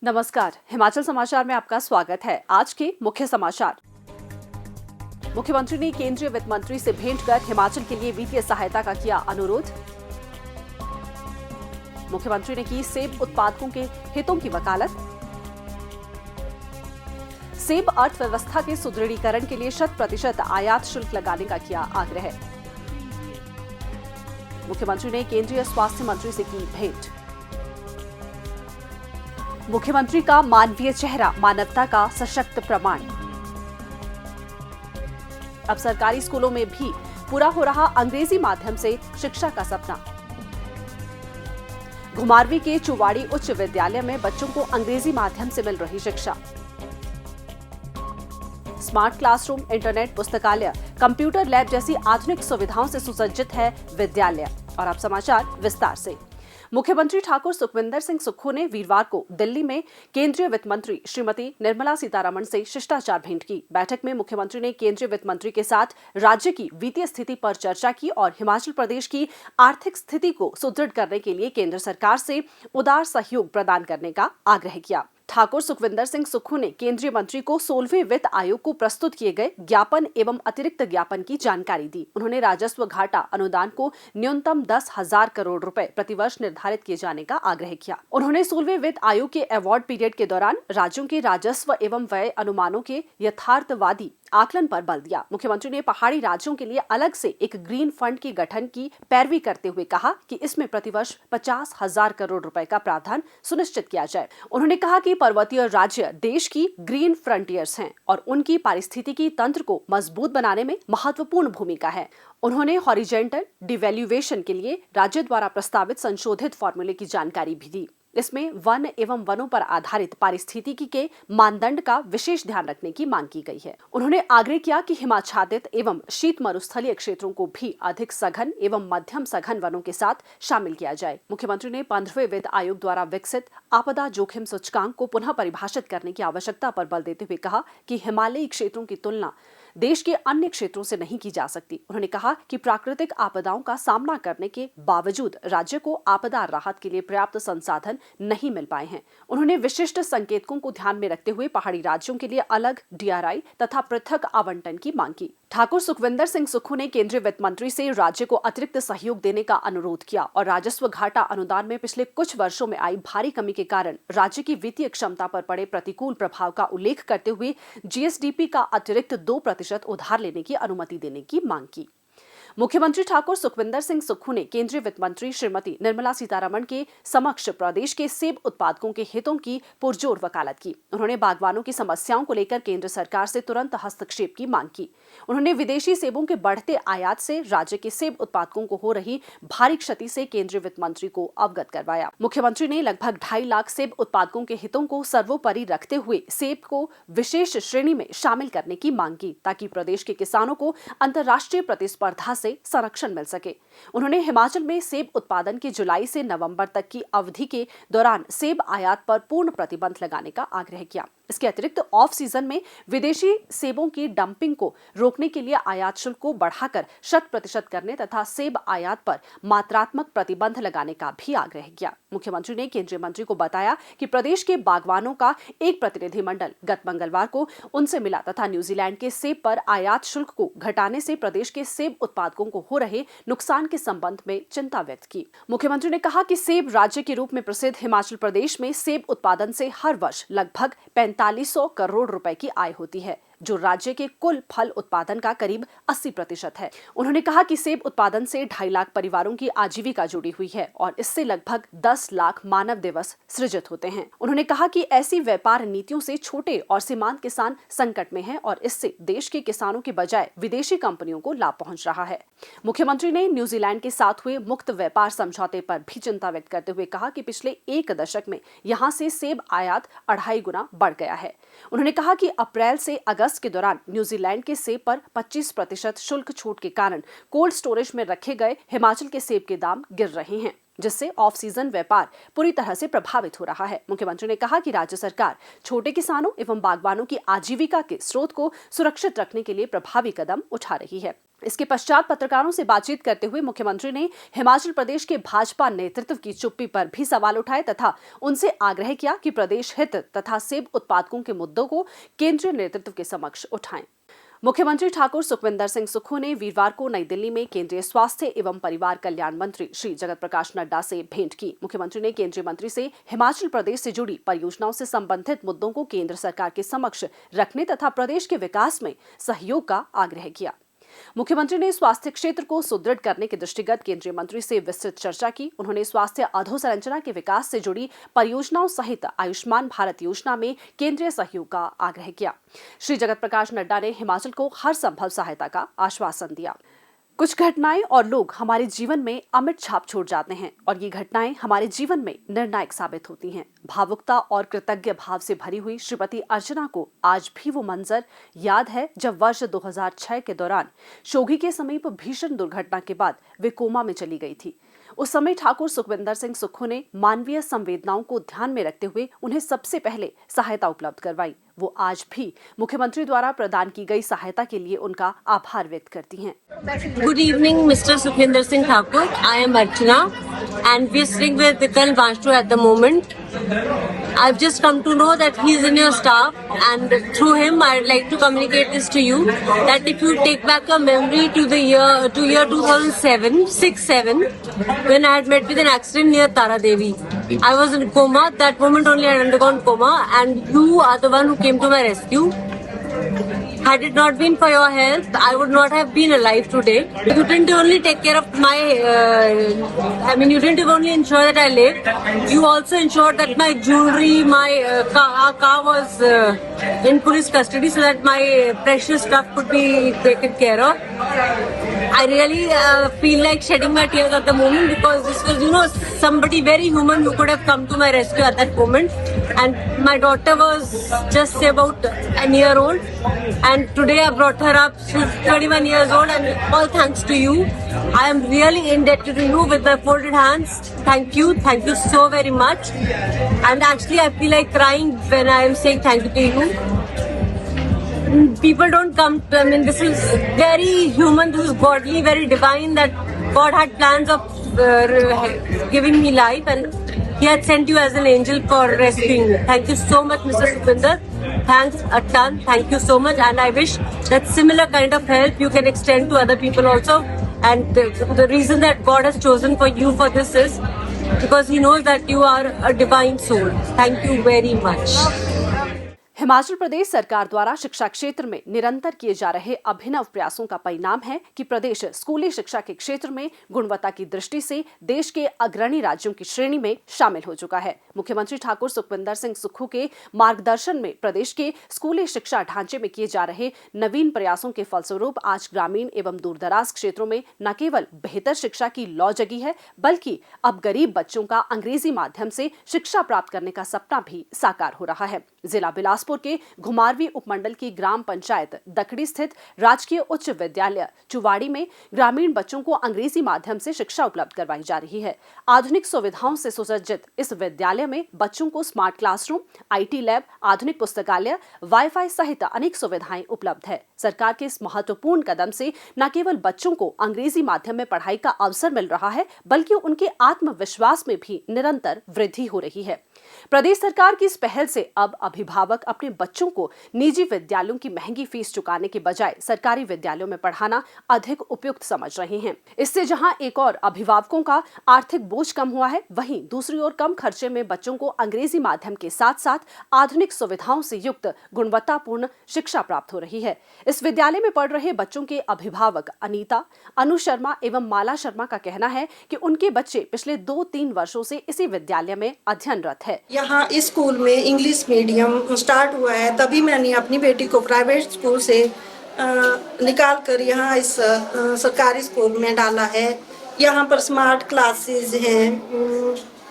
नमस्कार, हिमाचल समाचार में आपका स्वागत है। आज के मुख्य समाचार। मुख्यमंत्री ने केंद्रीय वित्त मंत्री से भेंट कर हिमाचल के लिए वित्तीय सहायता का किया अनुरोध। मुख्यमंत्री ने की सेब उत्पादकों के हितों की वकालत। सेब अर्थव्यवस्था के सुदृढ़ीकरण के लिए 100% आयात शुल्क लगाने का किया आग्रह। मुख्यमंत्री ने केंद्रीय स्वास्थ्य मंत्री से की भेंट। मुख्यमंत्री का मानवीय चेहरा, मानवता का सशक्त प्रमाण। अब सरकारी स्कूलों में भी पूरा हो रहा अंग्रेजी माध्यम से शिक्षा का सपना। घुमारवीं के चुवाड़ी उच्च विद्यालय में बच्चों को अंग्रेजी माध्यम से मिल रही शिक्षा। स्मार्ट क्लासरूम, इंटरनेट, पुस्तकालय, कंप्यूटर लैब जैसी आधुनिक सुविधाओं से सुसज्जित है विद्यालय। और अब समाचार विस्तार से। मुख्यमंत्री ठाकुर सुखविंदर सिंह सुक्खू ने वीरवार को दिल्ली में केंद्रीय वित्त मंत्री श्रीमती निर्मला सीतारमण से शिष्टाचार भेंट की। बैठक में मुख्यमंत्री ने केंद्रीय वित्त मंत्री के साथ राज्य की वित्तीय स्थिति पर चर्चा की और हिमाचल प्रदेश की आर्थिक स्थिति को सुदृढ़ करने के लिए केंद्र सरकार से उदार सहयोग प्रदान करने का आग्रह किया। ठाकुर सुखविंदर सिंह सुक्खू ने केंद्रीय मंत्री को 16वें वित्त आयोग को प्रस्तुत किए गए ज्ञापन एवं अतिरिक्त ज्ञापन की जानकारी दी। उन्होंने राजस्व घाटा अनुदान को न्यूनतम 10,000 करोड़ रुपए प्रतिवर्ष निर्धारित किए जाने का आग्रह किया। उन्होंने 16वें वित्त आयोग के अवार्ड पीरियड के दौरान राज्यों के राजस्व एवं व्यय अनुमानों के यथार्थवादी आकलन पर बल दिया। मुख्यमंत्री ने पहाड़ी राज्यों के लिए अलग से एक ग्रीन फंड के गठन की पैरवी करते हुए कहा कि इसमें प्रतिवर्ष 50,000 करोड़ रुपए का प्रावधान सुनिश्चित किया जाए। उन्होंने कहा कि पर्वतीय राज्य देश की ग्रीन फ्रंटियर्स हैं और उनकी पारिस्थितिकी तंत्र को मजबूत बनाने में महत्वपूर्ण भूमिका है। उन्होंने हॉरिजॉन्टल डिवैल्यूएशन के लिए राज्य द्वारा प्रस्तावित संशोधित फॉर्मूले की जानकारी भी दी। इसमें वन एवं वनों पर आधारित पारिस्थितिकी के मानदंड का विशेष ध्यान रखने की मांग की गई है। उन्होंने आग्रह किया कि हिमाच्छादित एवं शीत मरुस्थलीय क्षेत्रों को भी अधिक सघन एवं मध्यम सघन वनों के साथ शामिल किया जाए। मुख्यमंत्री ने 15वें वित्त आयोग द्वारा विकसित आपदा जोखिम सूचकांक को पुनः परिभाषित करने की आवश्यकता पर बल देते हुए कहा कि हिमालयी क्षेत्रों की तुलना देश के अन्य क्षेत्रों से नहीं की जा सकती। उन्होंने कहा कि प्राकृतिक आपदाओं का सामना करने के बावजूद राज्य को आपदा राहत के लिए पर्याप्त संसाधन नहीं मिल पाए हैं। उन्होंने विशिष्ट संकेतकों को ध्यान में रखते हुए पहाड़ी राज्यों के लिए अलग डीआरआई तथा पृथक आवंटन की मांग की। ठाकुर सुखविंदर सिंह सुक्खू ने केंद्रीय वित्त मंत्री से राज्य को अतिरिक्त सहयोग देने का अनुरोध किया और राजस्व घाटा अनुदान में पिछले कुछ वर्षों में आई भारी कमी के कारण राज्य की वित्तीय क्षमता पर पड़े प्रतिकूल प्रभाव का उल्लेख करते हुए जीएसडीपी का अतिरिक्त 2% उधार लेने की अनुमति देने की मांग की। मुख्यमंत्री ठाकुर सुखविंदर सिंह सुक्खू ने केंद्रीय वित्त मंत्री श्रीमती निर्मला सीतारमण के समक्ष प्रदेश के सेब उत्पादकों के हितों की पुरजोर वकालत की। उन्होंने बागवानों की समस्याओं को लेकर केंद्र सरकार से तुरंत हस्तक्षेप की मांग की। उन्होंने विदेशी सेबों के बढ़ते आयात से राज्य के सेब उत्पादकों को हो रही भारी क्षति से केंद्रीय वित्त मंत्री को अवगत करवाया। मुख्यमंत्री ने लगभग 2.5 लाख सेब उत्पादकों के हितों को सर्वोपरि रखते हुए सेब को विशेष श्रेणी में शामिल करने की मांग की ताकि प्रदेश के किसानों को अंतर्राष्ट्रीय प्रतिस्पर्धा से संरक्षण मिल सके। उन्होंने हिमाचल में सेब उत्पादन के जुलाई से नवंबर तक की अवधि के दौरान सेब आयात पर पूर्ण प्रतिबंध लगाने का आग्रह किया। इसके अतिरिक्त ऑफ सीजन में विदेशी सेबों की डंपिंग को रोकने के लिए आयात शुल्क को बढ़ाकर 100% करने तथा सेब आयात पर मात्रात्मक प्रतिबंध लगाने का भी आग्रह किया। मुख्यमंत्री ने केंद्रीय मंत्री को बताया कि प्रदेश के बागवानों का एक प्रतिनिधिमंडल गत मंगलवार को उनसे मिला तथा न्यूजीलैंड के सेब पर आयात शुल्क को घटाने से प्रदेश के सेब उत्पादकों को हो रहे नुकसान के संबंध में चिंता व्यक्त की। मुख्यमंत्री ने कहा कि सेब राज्य के रूप में प्रसिद्ध हिमाचल प्रदेश में सेब उत्पादन से हर वर्ष लगभग 4500 करोड़ रुपए की आय होती है, जो राज्य के कुल फल उत्पादन का करीब 80% है। उन्होंने कहा कि सेब उत्पादन से 2.5 लाख परिवारों की आजीविका जुड़ी हुई है और इससे लगभग 10 लाख मानव दिवस सृजित होते हैं। उन्होंने कहा कि ऐसी व्यापार नीतियों से छोटे और सीमांत किसान संकट में हैं और इससे देश के किसानों के बजाय विदेशी कंपनियों को लाभ पहुंच रहा है। मुख्यमंत्री ने न्यूजीलैंड के साथ हुए मुक्त व्यापार समझौते पर भी चिंता व्यक्त करते हुए कहा कि पिछले 1 दशक में यहाँ से सेब आयात 2.5 गुना बढ़ गया है। उन्होंने कहा कि अप्रैल से अगस्त के दौरान न्यूजीलैंड के सेब पर 25% शुल्क छूट के कारण कोल्ड स्टोरेज में रखे गए हिमाचल के सेब के दाम गिर रहे हैं, जिससे ऑफ सीजन व्यापार पूरी तरह से प्रभावित हो रहा है। मुख्यमंत्री ने कहा कि राज्य सरकार छोटे किसानों एवं बागवानों की आजीविका के स्रोत को सुरक्षित रखने के लिए प्रभावी कदम उठा रही है। इसके पश्चात पत्रकारों से बातचीत करते हुए मुख्यमंत्री ने हिमाचल प्रदेश के भाजपा नेतृत्व की चुप्पी पर भी सवाल उठाए तथा उनसे आग्रह किया कि प्रदेश हित तथा सेब उत्पादकों के मुद्दों को केंद्रीय नेतृत्व के समक्ष उठाएं। मुख्यमंत्री ठाकुर सुखविंदर सिंह सुक्खू ने वीरवार को नई दिल्ली में केंद्रीय स्वास्थ्य एवं परिवार कल्याण मंत्री श्री जगत प्रकाश नड्डा से भेंट की। मुख्यमंत्री ने केंद्रीय मंत्री से हिमाचल प्रदेश से जुड़ी परियोजनाओं से संबंधित मुद्दों को केंद्र सरकार के समक्ष रखने तथा प्रदेश के विकास में सहयोग का आग्रह किया। मुख्यमंत्री ने स्वास्थ्य क्षेत्र को सुदृढ़ करने के दृष्टिगत केंद्रीय मंत्री से विस्तृत चर्चा की। उन्होंने स्वास्थ्य अधोसंरचना के विकास से जुड़ी परियोजनाओं सहित आयुष्मान भारत योजना में केंद्रीय सहयोग का आग्रह किया। श्री जगत प्रकाश नड्डा ने हिमाचल को हर संभव सहायता का आश्वासन दिया। कुछ घटनाएं और लोग हमारे जीवन में अमिट छाप छोड़ जाते हैं और ये घटनाएं हमारे जीवन में निर्णायक साबित होती हैं। भावुकता और कृतज्ञ भाव से भरी हुई श्रीमती अर्चना को आज भी वो मंजर याद है जब वर्ष 2006 के दौरान शोघी के समीप भीषण दुर्घटना के बाद वे कोमा में चली गई थी। उस समय ठाकुर सुखविंदर सिंह सुक्खू ने मानवीय संवेदनाओं को ध्यान में रखते हुए उन्हें सबसे पहले सहायता उपलब्ध करवाई। वो आज भी मुख्यमंत्री द्वारा प्रदान की गई सहायता के लिए उनका आभार व्यक्त करती हैं। Good evening, Mr. Sukhvinder Singh Thakur. I am Archana, and we are sitting with Vikal Vanshu at the moment. I've just come to know that he is in your staff, and through him, I'd like to communicate this to you that if you take back your memory to the year 2007, when I had met with an accident near Tara Devi. I was in coma. That moment only I had undergone coma, and you are the one who came to my rescue. Had it not been for your help, I would not have been alive today. You didn't only take care of my, you didn't only ensure that I lived, you also ensured that my jewelry, our car was in police custody so that my precious stuff could be taken care of. I really feel like shedding my tears at the moment because this was, somebody very human who could have come to my rescue at that moment. And my daughter was just about a year old. And today I brought her up. She's 21 years old, and all thanks to you. I am really indebted to you with the folded hands. Thank you so very much. And actually I feel like crying when I am saying thank you to you. People don't come to, this is very human, this is godly, very divine that God had plans of giving me life, and He had sent you as an angel for rescuing me. Thank you so much, Mr. Sukhvinder. Thanks a ton. Thank you so much, and I wish that similar kind of help you can extend to other people also. And the reason that God has chosen for you for this is because He knows that you are a divine soul. Thank you very much. Himachal Pradesh सरकार द्वारा शिक्षा क्षेत्र में निरंतर किए जा रहे अभिनव प्रयासों का परिणाम है कि प्रदेश स्कूली शिक्षा के क्षेत्र में गुणवत्ता की दृष्टि से देश के अग्रणी राज्यों की श्रेणी में शामिल हो चुका है। मुख्यमंत्री ठाकुर सुखविंदर सिंह सुक्खू के मार्गदर्शन में प्रदेश के स्कूली शिक्षा ढांचे में किए जा रहे नवीन प्रयासों के फलस्वरूप आज ग्रामीण एवं दूरदराज क्षेत्रों में न केवल बेहतर शिक्षा की लौ जगी है, बल्कि अब गरीब बच्चों का अंग्रेजी माध्यम से शिक्षा प्राप्त करने का सपना भी साकार हो रहा है। जिला बिलासपुर के घुमारवीं उपमंडल की ग्राम पंचायत दकड़ी स्थित राजकीय उच्च विद्यालय चुवाड़ी में ग्रामीण बच्चों को अंग्रेजी माध्यम से शिक्षा उपलब्ध करवाई जा रही है। आधुनिक सुविधाओं से सुसज्जित इस विद्यालय में बच्चों को स्मार्ट क्लासरूम, IT लैब, आधुनिक पुस्तकालय, वाईफाई सहित अनेक सुविधाएं उपलब्ध है। सरकार के इस महत्वपूर्ण कदम से न केवल बच्चों को अंग्रेजी माध्यम में पढ़ाई का अवसर मिल रहा है, बल्कि उनके आत्मविश्वास में भी निरंतर वृद्धि हो रही है। प्रदेश सरकार की इस पहल से अब अभिभावक अपने बच्चों को निजी विद्यालयों की महंगी फीस चुकाने के बजाय सरकारी विद्यालयों में पढ़ाना अधिक उपयुक्त समझ रहे हैं। इससे जहां एक और अभिभावकों का आर्थिक बोझ कम हुआ है, वहीं दूसरी ओर कम खर्चे में बच्चों को अंग्रेजी माध्यम के साथ साथ आधुनिक सुविधाओं से युक्त गुणवत्तापूर्ण शिक्षा प्राप्त हो रही है। इस विद्यालय में पढ़ रहे बच्चों के अभिभावक अनीता, अनु शर्मा एवं माला शर्मा का कहना है कि उनके बच्चे पिछले 2-3 वर्षों से इसी विद्यालय में अध्ययनरत है। यहाँ इस स्कूल में इंग्लिश मीडियम स्टार्ट हुआ है, तभी मैंने अपनी बेटी को प्राइवेट स्कूल से निकाल कर यहाँ इस सरकारी स्कूल में डाला है। यहाँ पर स्मार्ट क्लासेस हैं,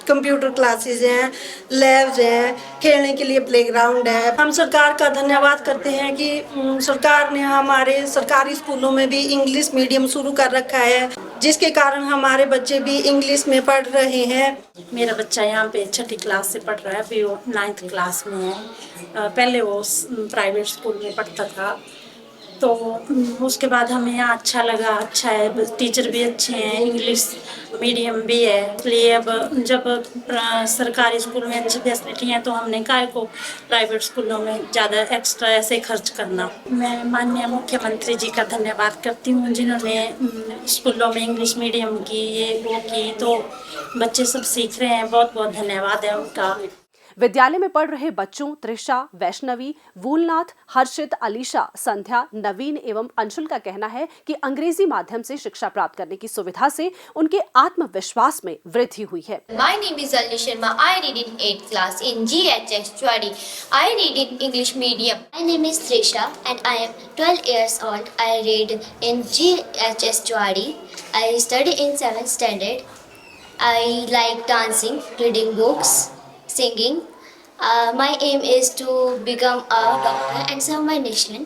कंप्यूटर क्लासेस हैं, लैब्स हैं, खेलने के लिए प्लेग्राउंड है। हम सरकार का धन्यवाद करते हैं कि सरकार ने हमारे सरकारी स्कूलों में भी इंग्लिश मीडियम शुरू कर रखा है, जिसके कारण हमारे बच्चे भी इंग्लिश में पढ़ रहे हैं। मेरा बच्चा यहाँ पे 6ठी क्लास से पढ़ रहा है, अभी वो 9th क्लास में है। पहले वो प्राइवेट स्कूल में पढ़ता था, तो उसके बाद हमें यहाँ अच्छा लगा, अच्छा है, टीचर भी अच्छे हैं, इंग्लिश मीडियम भी है, इसलिए अब जब सरकारी स्कूल में अच्छी फैसिलिटी है तो हमने काहे को प्राइवेट स्कूलों में ज़्यादा एक्स्ट्रा ऐसे खर्च करना। मैं माननीय मुख्यमंत्री जी का धन्यवाद करती हूँ जिन्होंने स्कूलों में इंग्लिश मीडियम की ये वो की, तो बच्चे सब सीख रहे हैं। बहुत बहुत धन्यवाद है उनका। विद्यालय में पढ़ रहे बच्चों त्रिशा, वैष्णवी, वूलनाथ, हर्षित, अलीशा, संध्या, नवीन एवं अंशुल का कहना है कि अंग्रेजी माध्यम से शिक्षा प्राप्त करने की सुविधा से उनके आत्मविश्वास में वृद्धि हुई है। My name is Ali Sharma. I read in 8th class in GHS Chwadi. I read in English medium. My name is Trisha and I am 12 years old. I read in GHS Chwadi. I study in 7th standard. I like dancing, reading books, singing. My aim is to become a doctor and serve my nation.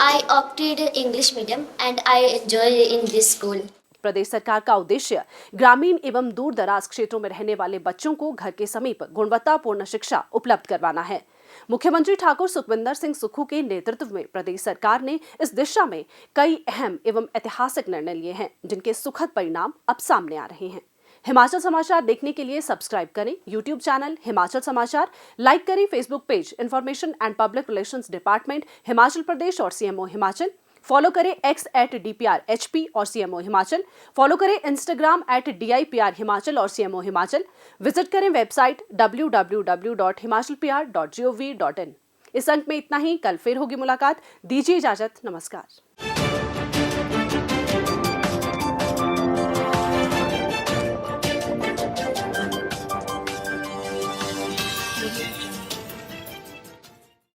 I opted English medium and I enjoy in this school. प्रदेश सरकार का उद्देश्य ग्रामीण एवं दूर दराज क्षेत्रों में रहने वाले बच्चों को घर के समीप गुणवत्तापूर्ण शिक्षा उपलब्ध करवाना है। मुख्यमंत्री ठाकुर सुखविंदर सिंह सुक्खू के नेतृत्व में प्रदेश सरकार ने इस दिशा में कई अहम एवं ऐतिहासिक निर्णय लिए हैं, जिनके सुखद परिणाम अब सामने आ रहे हैं। हिमाचल समाचार देखने के लिए सब्सक्राइब करें YouTube चैनल हिमाचल समाचार, लाइक करें Facebook page information and public relations department Himachal Pradesh और CMO हिमाचल, फॉलो करें X @DPRHP और CMO हिमाचल, फॉलो करें Instagram @DIPR हिमाचल और CMO हिमाचल, विजिट करें वेबसाइट www.himachalpr.gov.in। इस अंक में इतना ही, कल फिर होगी मुलाकात। दीजिए इजाजत, नमस्कार।